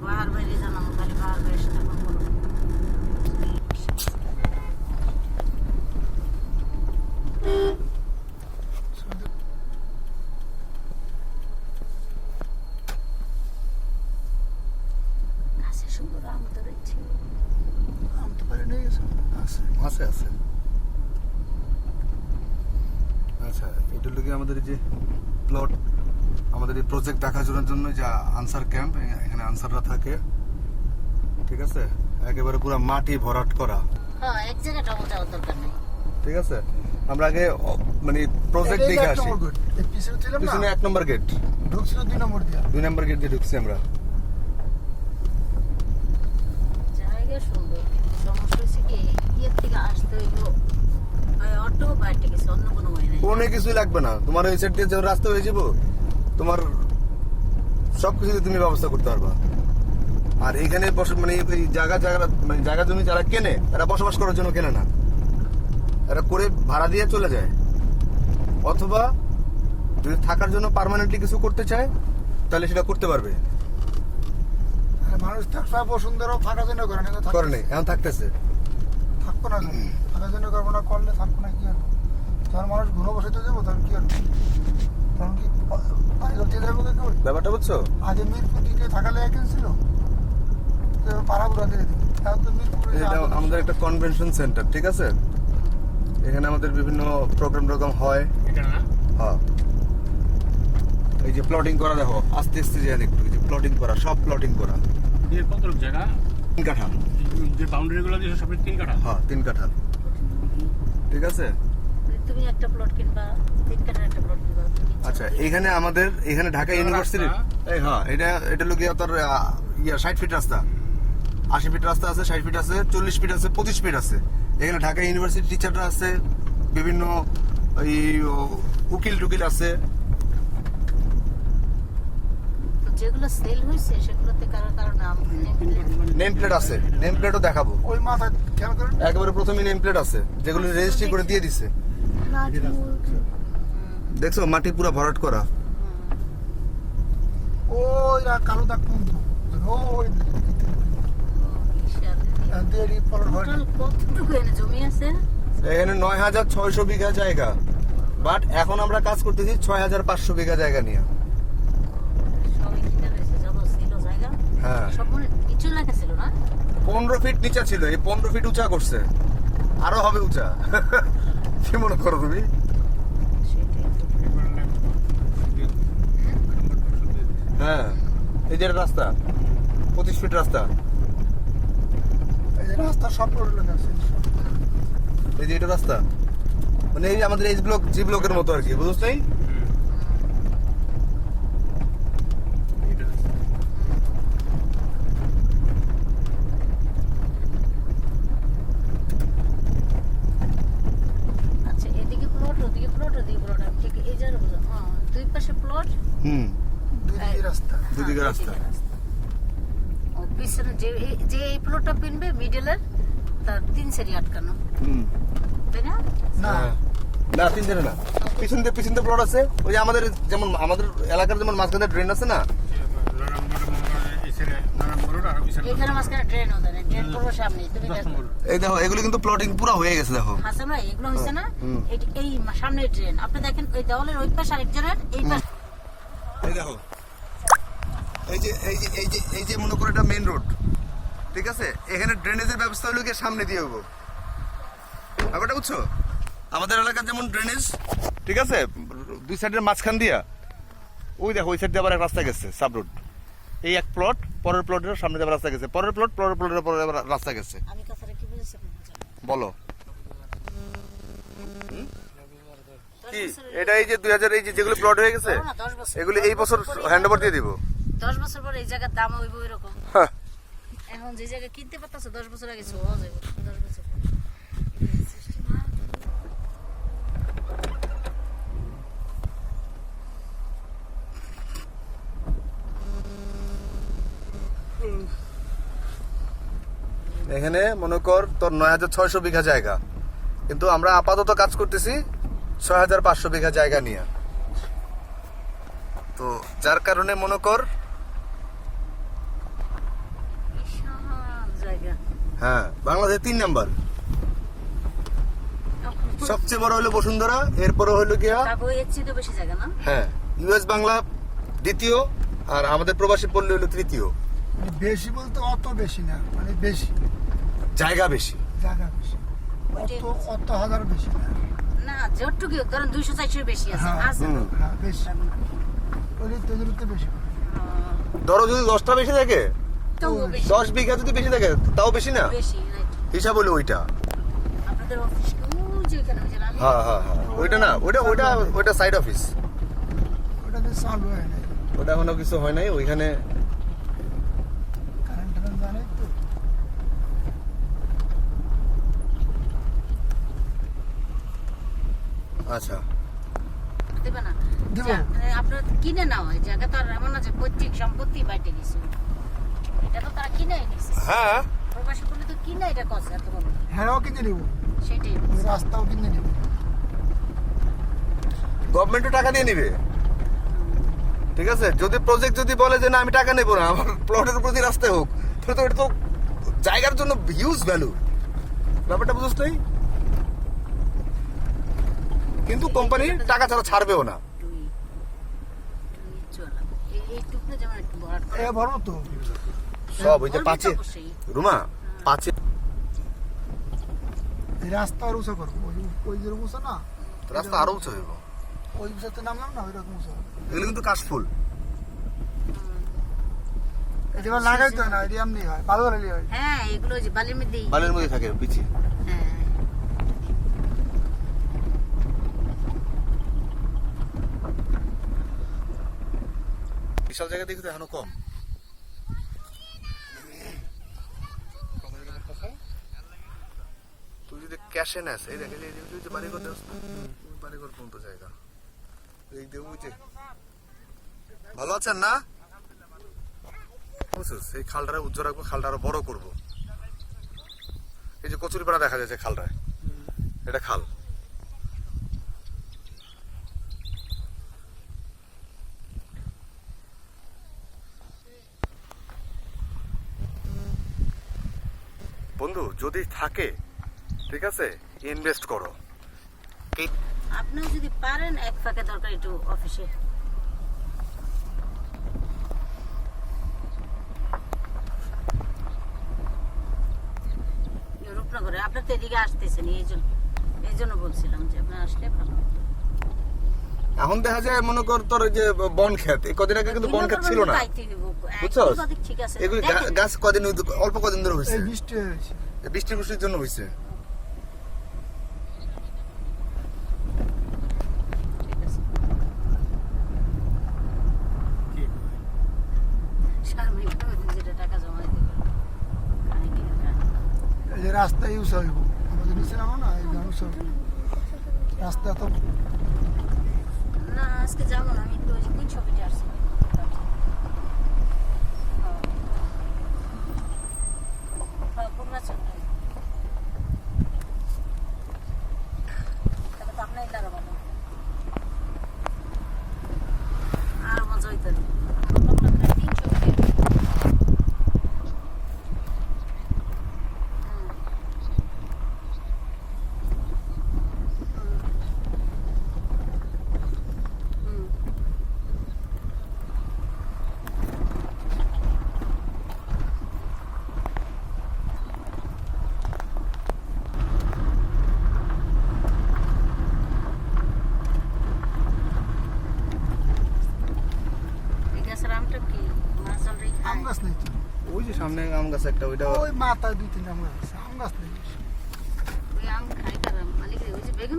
বাহার বাইরে জানাবো, খালি বাহার বাইরে সাথে কথা বলবো। গাছে সুন্দর আম ধরেছে। আম তো পারে নিয়ে গেছে। আছে আছে। আচ্ছা, এটা লোকে আমাদের এই যে প্লট, আমাদের এই প্রজেক্ট দেখাশোনার জন্য যে আনসার ক্যাম্প, এখানে আনসাররা থাকে, ঠিক আছে? একেবারে পুরো মাটি ভরাট করা। হ্যাঁ, এক জায়গায় ডাবল যাওয়ার দরকার নেই। ঠিক আছে, আমরা আগে মানে প্রজেক্ট দেখে আসি। পিছনে 1 নম্বর গেট ঢুকছিল 2 নম্বর দিয়া। 2 নম্বর গেট দিয়ে ঢুকছি আমরা। জায়গা সুন্দর, কিন্তু সমস্যা হচ্ছে কি ইয়ের থেকে আসতে হইলো অটো বাইরে গেছে, অন্য কোনো ওয়ে নাই। কোনো কিছুই লাগবে না, তোমার ওই সাইড দিয়ে যে রাস্তা হয়ে যাবো, তোমার সবকিছু তুমি ব্যবস্থা করতে পারবা। আর এখানে মানে এই জায়গা জমি যারা কেনে, তারা বসবাস করার জন্য কেনে না, এরা করে ভাড়া দিয়ে চলে যায়। অথবা যদি থাকার জন্য পার্মানেন্টলি কিছু করতে চায়, তাহলে সেটা করতে পারবে। মানুষ থাকবে বসুন্ধরা থাকার জন্য করে না, করে নেই, এখন থাকতেছে। থাকবো না, থাকার জন্য করবো না, করলে থাকবো না, কি হবে? তখন মানুষ ঘুরে বসে যাবো, তখন কি হবে? তখন কি ব্যাপারটা বুঝছো? আগে মিরপুর দিকে থাকা লেগে কিনছিল, পাড়াগুলো দিয়ে দিই। এখন তো মিরপুরে এটা আমাদের একটা কনভেনশন সেন্টার, ঠিক আছে? এখানে আমাদের বিভিন্ন প্রোগ্রাম হয়। হ্যাঁ, এই যে প্লটিং করা, দেখো আস্তে আস্তে যান একটু, এই যে প্লটিং করা, সব প্লটিং করা। এর কত জায়গা? 3 কাঠা। যে বাউন্ডারি গুলো দিয়েছে সব 3 কাঠা। হ্যাঁ, 3 কাঠা। ঠিক আছে। তুমি একটা প্লট কিনবা, 3 কাঠার একটা প্লট কিনবা। আচ্ছা, এখানে আমাদের এখানে ঢাকা ইউনিভার্সিটি, এই হ্যাঁ, এটা লোকে তোর 60 ফিট রাস্তা, 80 ফিট রাস্তা আছে, 60 ফিট আছে, 40 ফিট আছে, 25 ফিট আছে। এখানে ঢাকা ইউনিভার্সিটি টিচাররা আছে, বিভিন্ন এই উকিল টুকিল আছে। তো যেগুলো সেল হয়েছে সেগুলোতে কারো নাম নেম প্লেট আছে, নেম প্লেটও দেখাবো। ওই মাথায় খেয়াল করেন, একেবারে প্রথমে নেম প্লেট আছে, যেগুলো রেজিস্ট্রি করে দিয়ে দিছে। দেখছো মাটি পুরো ভরাট করা। ওই কালো দাগ কিন্তু ওই দেড়ি পলট হয় না। কতটুকু এনে জমি আছে? এখানে 9600 বিঘা জায়গা, বাট এখন আমরা কাজ করতেছি 6500 বিঘা জায়গা নিয়ে। সবই কিনে রয়েছে, যত ছিল জায়গা হ্যাঁ, সব মনে কিছু লেখা ছিল না। 15 ফিট নিচা ছিল, এই 15 ফিট উঁচা করছে, আরো হবে উঁচা। কি মনে করো তুমি? হ্যাঁ, এই যে রাস্তা 25 ফিট রাস্তা, এই যে রাস্তা সব রোড আছে, এই যে এটা রাস্তা, মানে এই যে আমাদের এইচ ব্লক জি ব্লকের মতো আর কি, বুঝছ নাই? আচ্ছা, এদিকে প্লট, ওদিকে প্লট, ওদিকে প্লট, ঠিক এই জায়গা বুঝো। হ্যাঁ, দুই পাশে প্লট, হুম, দুদিকে রাস্তা। দুদিকে রাস্তা। ও পিছনে যে এই প্লটটা কিনবে মিডলের, তার 3 সারি আটকানো, হুম, তাই না? না না 3 জনে না, পিছন দিয়ে প্লট আছে। ওই যে আমাদের যেমন আমাদের এলাকার যেমন মাঝখানে ড্রেন আছে না, এখানে মাঝখানে ট্রেন হতো না, ট্রেন পুরো সামনে। তুমি দেখো, এই দেখো এগুলো কিন্তু প্লটিং পুরো হয়ে গেছে। দেখো হাসান ভাই, এগুলো হচ্ছে না, এই সামনে ট্রেন। আপনি দেখেন ওই দেওয়ালের ওই পাশে আরেকজনের, এই পাশে। এই দেখো, এই যে মনে করো এটা মেইন রোড, ঠিক আছে? এখানে ড্রেনেজের ব্যবস্থা হলো গিয়ে সামনে দিয়ে হবো। ব্যাপারটা বুঝছো? আমাদের এলাকার যেমন ড্রেনেজ, ঠিক আছে, 2 সাইডের মাঝখান দিয়া, ওই দেখো ওই সাইড দিয়ে আবার এক রাস্তা গেছে, সাব রোড। এই এক প্লট, পরের প্লটের সামনে দিয়ে আবার রাস্তা গেছে, পরের প্লটের পরে আবার রাস্তা গেছে। আমি কথাটা কি বুঝেছি আপনি বুঝেন? বলো কি এটা? এই যে 2000 এই যে যেগুলো প্লট হয়ে গেছে, 10 বছর এগুলো এই বছর হ্যান্ড ওভার দিয়ে দিব। 10 বছর পরে এই জায়গার দাম হইব এরকম। হ্যাঁ, এখন যে জায়গা কিনতে পারতাছো 10 বছর আগে হওয়া যাবে, 10 বছর পরে। এখানে মনে কর তোর 9600 বিঘা জায়গা, কিন্তু আমরা আপাতত কাজ করতেছি 6500 বিঘা জায়গা নিয়ে। তো যার কারণে মনে কর হ্যাঁ, বাংলাদেশে 3 নাম্বার। সবচেয়ে বড় হলো বসুন্ধরা, এরপরে হলো গিয়া তারপর এর চেয়ে তো বেশি জায়গা না? হ্যাঁ ইউএস বাংলা দ্বিতীয়, আর আমাদের প্রবাসী পল্লী হলো তৃতীয়। মানে বেশি বলতে অত বেশি না, মানে বেশি জায়গা বেশি। জায়গা বেশি, অত হাজার বেশি না। না যতটুকু ধরেন 200-400 বেশি আছে হ্যাঁ, আছে হুম। হ্যাঁ বেশি, ওই তেজুরিতে বেশি। ধরো যদি 10টা বেশি থাকে, তো বেশি 10 বিঘা যদি বেশি থাকে, তাও বেশি না, বেশি right। হিসাব হলো ওইটা। আপনাদের অফিস যে এখানে হয়েছে না? হ্যাঁ হ্যাঁ হ্যাঁ, ওইটা না, ওইটা সাইড অফিস। ওটা তো চালু হয় না, ওটা এখনো কিছু হয় নাই ওইখানে। কারেন্ট জানে তো। আচ্ছা, দেবে না? দেব। আপনার কিনে নেওয়া হয় জায়গা, তো আর এমন না যে পৈতৃক সম্পত্তি বাইটে গেছে। এটা তো তারা কিনে নিছে। হ্যাঁ প্রবাসী বলে তো কিনে এটা করছে এত বড়। হ্যাঁও কিনে নেব, সেটাই ওই রাস্তাও কিনে নেব। গভর্নমেন্টও টাকা দিয়ে নিবে, ঠিক আছে। যদি প্রজেক্ট যদি বলে যে না আমি টাকা নেবো না, আমার প্লটের প্রতি রাস্তায় হোক, তাহলে তো এটা তো জায়গার জন্য হিউজ ভ্যালু। ব্যাপারটা বুঝছ নাই? কিন্তু কোম্পানি টাকা ছাড়া ছাড়বেও না। এইটুকু যেমন একটু ভরাট করে। এ বড় তো সব ওই যে বলবি তো পাঁচে অবশ্যই। রুমা, পাঁচে এই রাস্তা আর উঁচু করবো, ওই যে উঁচু না, রাস্তা আরো উঁচু হইব। ওই উঁচাতে নামলাম না, ওই রকম উঁচু হবে। এগুলো কিন্তু কাশফুল। এটা এবার লাগাইতে হয় না, এটা এমনি হয়, ভালো ভালো হয়। হ্যাঁ এগুলো যে বালির মধ্যেই। বালের মধ্যে থাকে পিছিয়ে। হ্যাঁ বিশাল জায়গা দেখতে এখনো কম। তুই যদি ক্যাশে নেস, এই দেখে যে বাড়িঘর দেওয়া বাড়িঘর পর্যন্ত জায়গা এই দেবো বুঝে। ভালো আছেন না? বুঝছিস, এই খালটারে উজ্জ্বল রাখবো, খালটা আরো বড় করবো। এই যে কচুরিপাড়া দেখা যাচ্ছে খালটায়, এটা খাল। বন্ধু যদি থাকে, ঠিক আছে, ইনভেস্ট করো। আপনিও যদি পারেন এক ফাঁকে দরকার একটু অফিসে। রূপনগরে আপনার তো এদিকে আসতেছেন, এই জন্য বলছিলাম যে আপনার আসলে ভালো হতো। এখন দেখা যায় মনে কর তোর ওই যে বন ক্ষেত, এই কদিন আগে কিন্তু বন ক্ষেত ছিল না, বুঝছো? ঠিক আছে এগুলি দেখেন। গাছ কদিন অল্প কদিন ধরে হয়েছে, এই বৃষ্টি হয়েছে, বৃষ্টির জন্য হয়েছে। ঠিক আছে। শারমিন যেটা টাকা জমা দিতে পারবে, কানে কিনে কানে। এই যে রাস্তা ইউজ হইব, আমাদের নিচে নামো না, এই মানুষ রাস্তা তো না আজকে যাবো না, আমি একটু ওই যে 300 ফিটে আসছি। হ্যাঁ পূর্বাচল। তবে তো আপনার দ্বারা ভালো আর মজা হইতো। 300 ফিটে। আমটা কি মাছ অলরেডি আম গাছ নেই তো, ওই যে সামনে আম গাছ একটা, ওইটা ওই মাথায় 2-3 আম গাছ আছে, আম গাছ নেই। ওই আম খাই কারণ মালিকের ওই